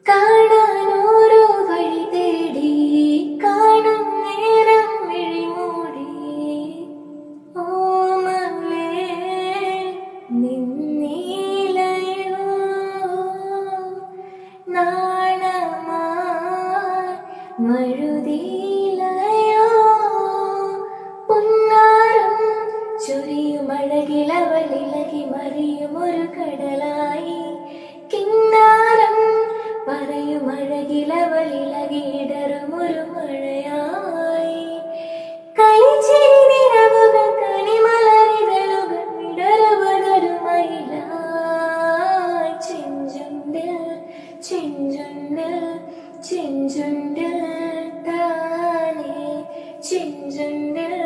കാണാനോരോ വഴി തേടി കാണും നേരം മിഴിമൂടി ഓമലേ നിന്നീലയോ നാണമായി മഴുതിയിലയോ പുന്നാരം ചൊരിയുമഴകിലവളിലകി മറിയുമൊരു കടലായി കിന്നാരം പറയുമഴകിലവളിലകിടറുമൊരു മഴയായി കളിച്ചിരി നിറവുകൾ കണിമലരിതളുകൾ വിടരുവതരുമയിലായി ചെഞ്ചുണ്ടിൽ ചെഞ്ചുണ്ടിൽ ചെഞ്ചുണ്ടിൽ താനേ ചെഞ്ചുണ്ടിൽ